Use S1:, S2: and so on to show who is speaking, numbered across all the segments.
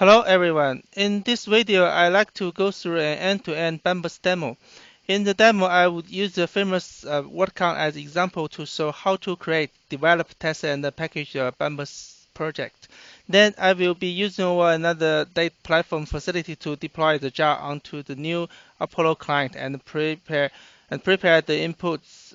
S1: Hello everyone. In this video, I like to go through an end-to-end bambus demo. In the demo, I would use the famous word count as example to show how to create, develop, test, and package a bambus project. Then I will be using another data platform facility to deploy the jar onto the new Apollo client and prepare the inputs,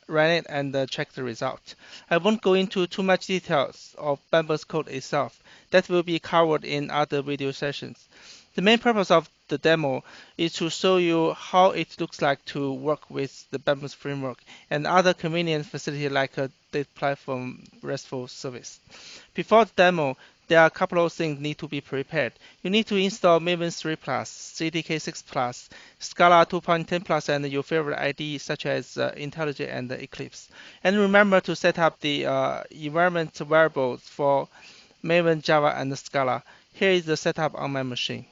S1: run it, and check the result. I won't go into too much details of bambus code itself. That will be covered in other video sessions. The main purpose of the demo is to show you how it looks like to work with the Bambus framework and other convenient facility like a data platform RESTful service. Before the demo, there are a couple of things need to be prepared. You need to install Maven 3 Plus, CDK 6 Plus, Scala 2.10 Plus, and your favorite IDE such as IntelliJ and Eclipse. And remember to set up the environment variables for Maven, Java, and Scala. Here is the setup on my machine.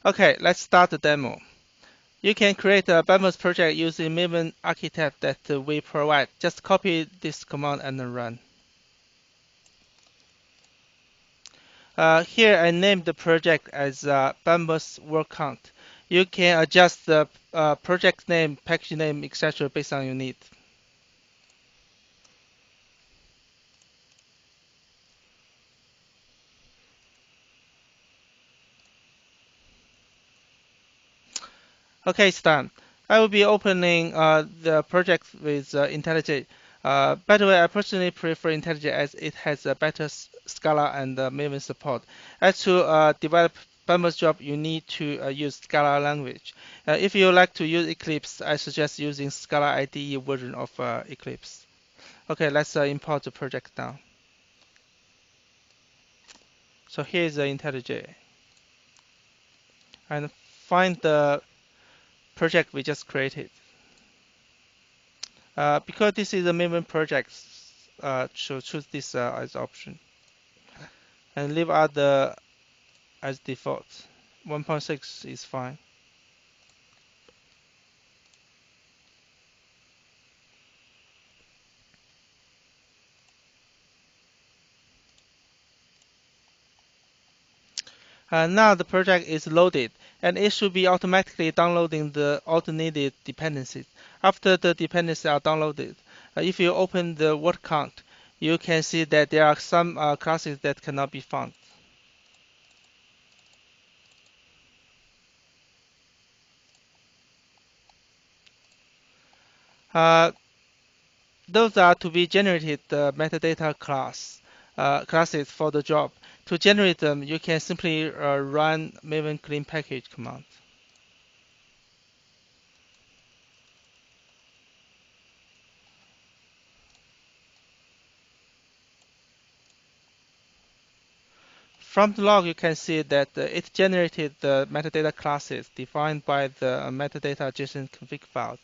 S1: Okay, let's start the demo. You can create a Bambus project using Maven architect that we provide. Just copy this command and run. Here I named the project as Bambus wordcount. You can adjust the project name, package name, etc. based on your need. Okay, it's done. I will be opening the project with IntelliJ. By the way, I personally prefer IntelliJ as it has a better Scala and Maven support. As to develop Bambus job, you need to use Scala language. If you like to use Eclipse, I suggest using Scala IDE version of Eclipse. Okay, let's import the project now. So here is the IntelliJ. And find the project we just created. Because this is a Maven project, so choose this as option and leave other as default. 1.6 is fine. Now the project is loaded and it should be automatically downloading all the needed dependencies. After the dependencies are downloaded, if you open the word count, you can see that there are some classes that cannot be found. Uh, those are to be generated metadata classes for the job. To generate them, you can simply run maven clean package command. From the log, you can see that it generated the metadata classes defined by the metadata JSON config file.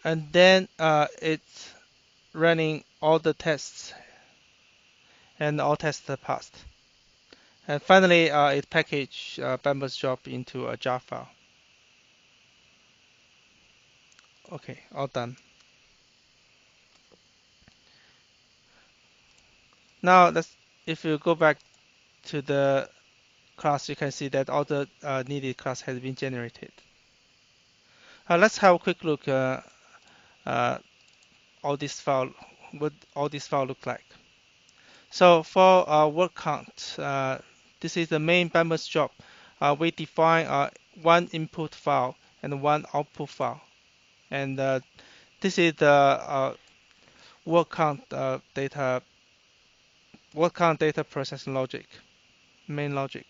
S1: And then it's running all the tests, and all tests passed. And finally, it packaged Bambus job into a jar file. Okay, all done. Now, if you go back to the class, you can see that all the needed class has been generated. Let's have a quick look uh, all this file, what all this file look like. So for word count, this is the main Bambus job. We define one input file and one output file, and this is the word count data processing logic, main logic.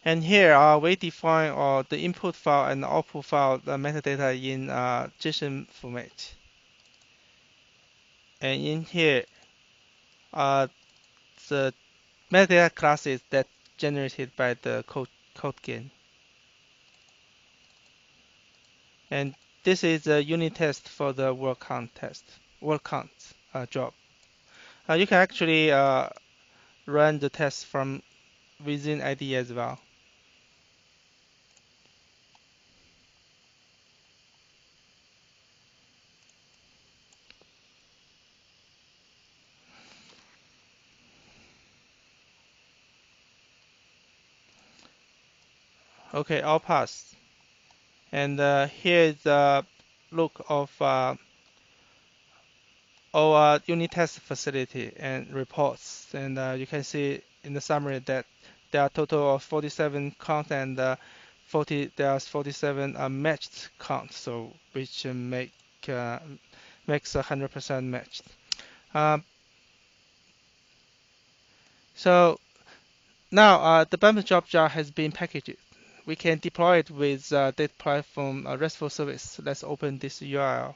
S1: And here we define the input file and the output file, the metadata in JSON format. And in here, the metadata classes that generated by the code gain. And this is a unit test for the word count job. You can actually run the test from within IDE as well. Okay, all passed. And here is the look of our unit test facility and reports. And you can see in the summary that there are a total of 47 count and there's 47 matched count, so which makes 100% matched. Um, so now the bambus job jar has been packaged. We can deploy it with data platform RESTful service. Let's open this URL.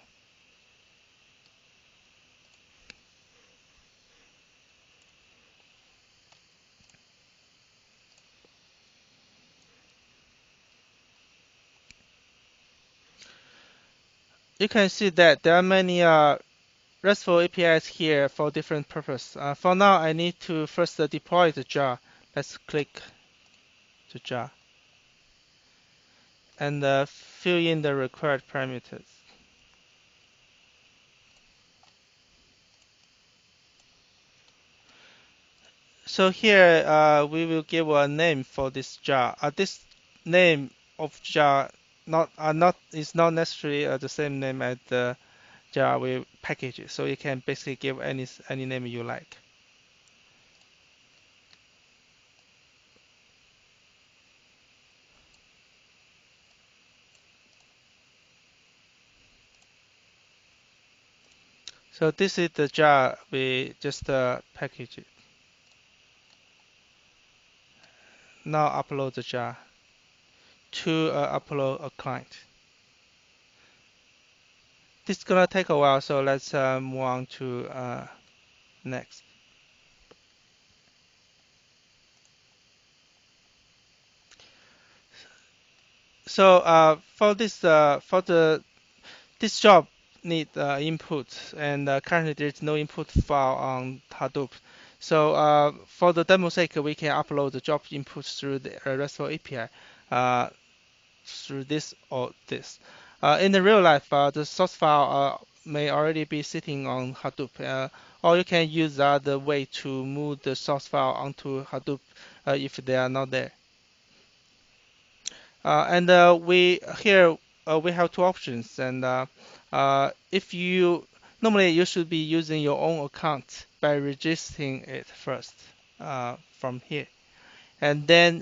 S1: You can see that there are many RESTful APIs here for different purpose. For now, I need to first deploy the jar. Let's click the jar and fill in the required parameters. So here we will give a name for this jar. This name of jar not is not necessarily the same name as the jar we package it. So you can basically give any name you like. So this is the jar we just packaged. Now upload the jar to upload a client. This is gonna take a while, so let's move on to next. So for this job need input, and currently there's no input file on Hadoop. So for the demo sake, we can upload the job input through the RESTful API through this or this. In the real life, the source file may already be sitting on Hadoop, or you can use the other way to move the source file onto Hadoop if they are not there. And we here we have two options. And if you normally you should be using your own account by registering it first from here, and then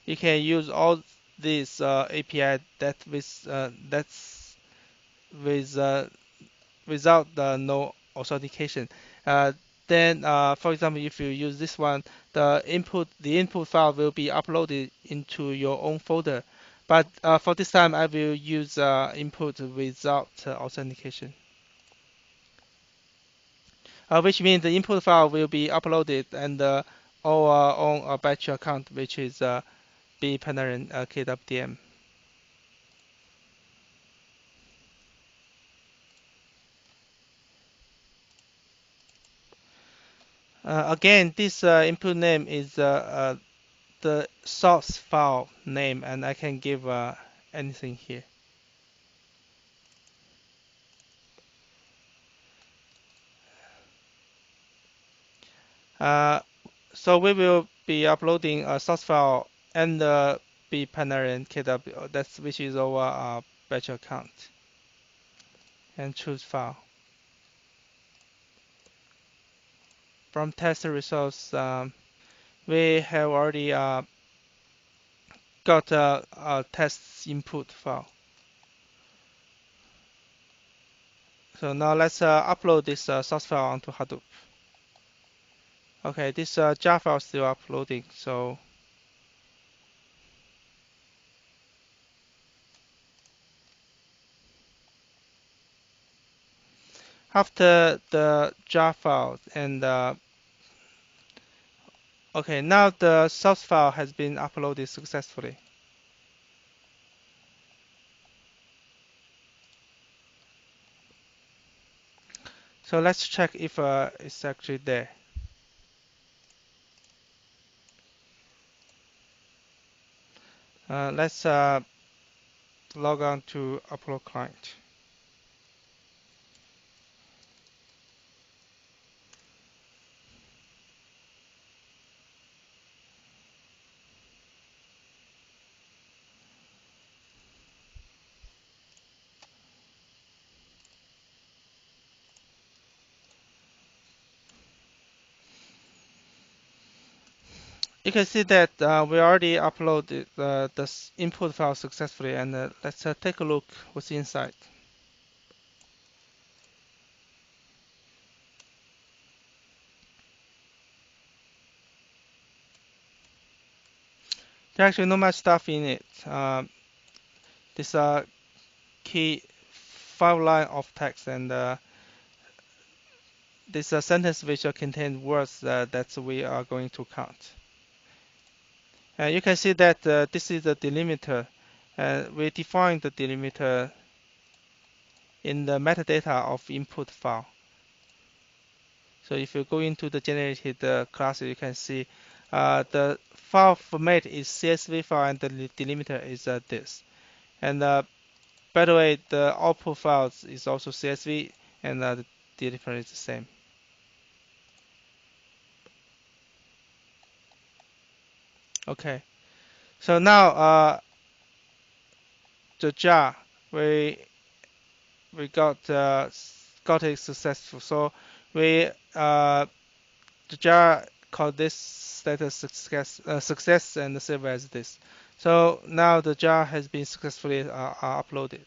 S1: you can use all these API that's with without the no authentication. Uh, then, for example, if you use this one, the input file will be uploaded into your own folder. But for this time, I will use input without authentication, which means the input file will be uploaded and all on a batch account, which is B parent KWDM. Again, this input name is the source file name, and I can give anything here. Uh, so we will be uploading a source file and the B parent KW, that's which is our batch account, and choose file. From test results, we have already got a test input file. So now let's upload this source file onto Hadoop. Okay, this jar file is still uploading, so after the jar file and okay, now the source file has been uploaded successfully. So let's check if it's actually there. Let's log on to upload client. You can see that we already uploaded this input file successfully, and let's take a look what's inside. There's actually not much stuff in it. This key 5 line of text, and this sentence which contain words that we are going to count. You can see that this is the delimiter. We define the delimiter in the metadata of input file. So if you go into the generated class, you can see the file format is CSV file and the delimiter is this. And by the way, the output files is also CSV and the delimiter is the same. Okay, so now the jar we got it successful. So we the jar called this status success and save as this. So now the jar has been successfully uploaded.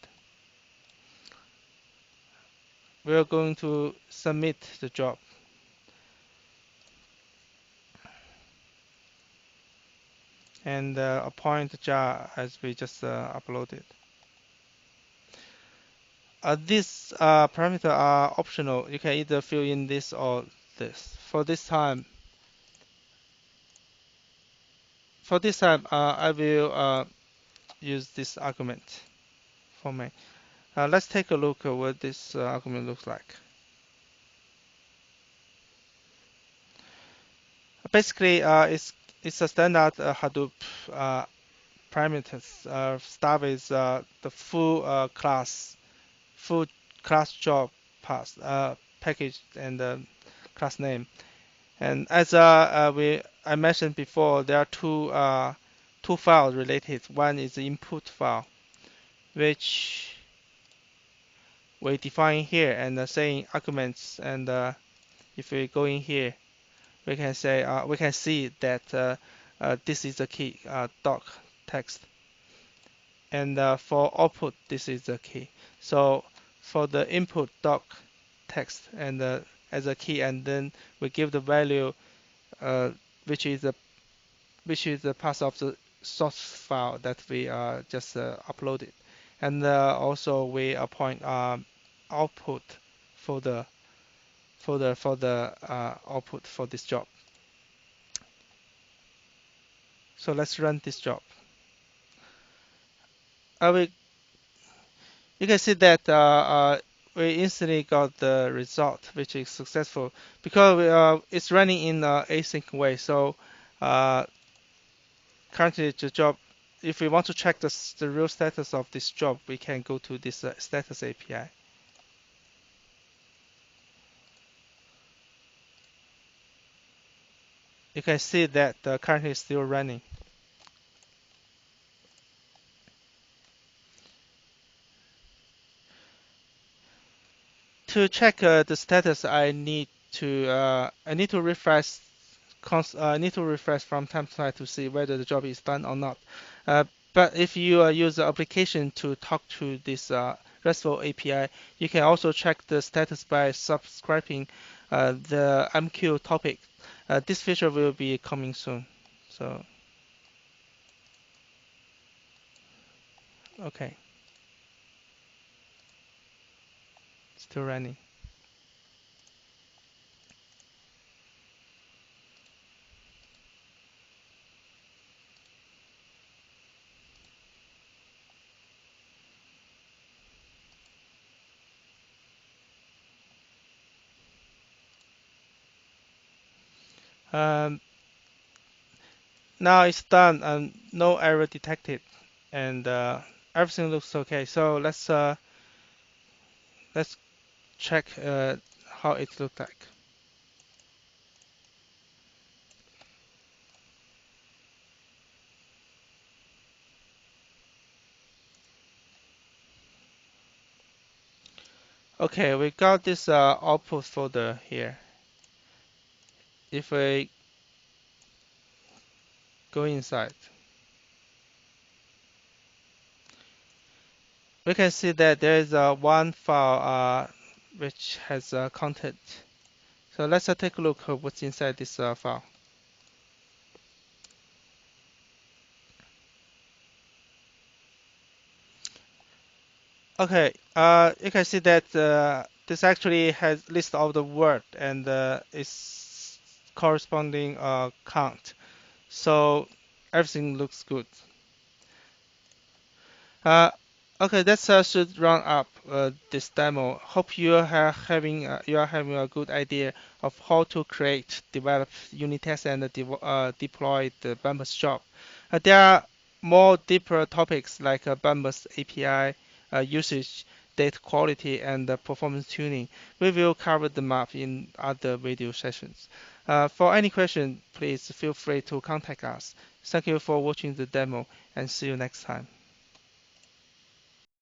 S1: We are going to submit the job and appoint the jar as we just uploaded. These parameters are optional. You can either fill in this or this. For this time, I will use this argument format. Let's take a look at what this argument looks like. Basically, it's a standard Hadoop parameters. Start with the full class job path, package, and class name. And as I mentioned before, there are two files related. One is the input file, which we define here, and saying arguments. And if we go in here, we can say we can see that this is the key doc text, and for output this is the key. So for the input doc text and as a key, and then we give the value uh, which is the path of the source file that we just uploaded, and also we appoint output for the output for this job. So let's run this job. You can see that we instantly got the result, which is successful because it's running in async way. So uh, currently the job, if we want to check the real status of this job, we can go to this status API. You can see that currently it's still running. To check the status, I need to refresh. I need to refresh from time to time to see whether the job is done or not. Uh, but if you use the application to talk to this RESTful API, you can also check the status by subscribing the MQ topic. This feature will be coming soon. So, okay, still running. Um, Now it's done and no error detected, and everything looks okay. So let's check how it looks like. Okay, we got this output folder here. If we go inside, we can see that there is one file which has content. So let's take a look at what's inside this file. Okay, you can see that this actually has list of the word and its corresponding count. So everything looks good. Uh, okay, that should run up this demo. Hope you are having a good idea of how to create, develop unit tests and deploy the Bambus job. There are more deeper topics like Bambus API usage, data quality, and performance tuning. We will cover them up in other video sessions. For any question, please feel free to contact us. Thank you for watching the demo and see you next time.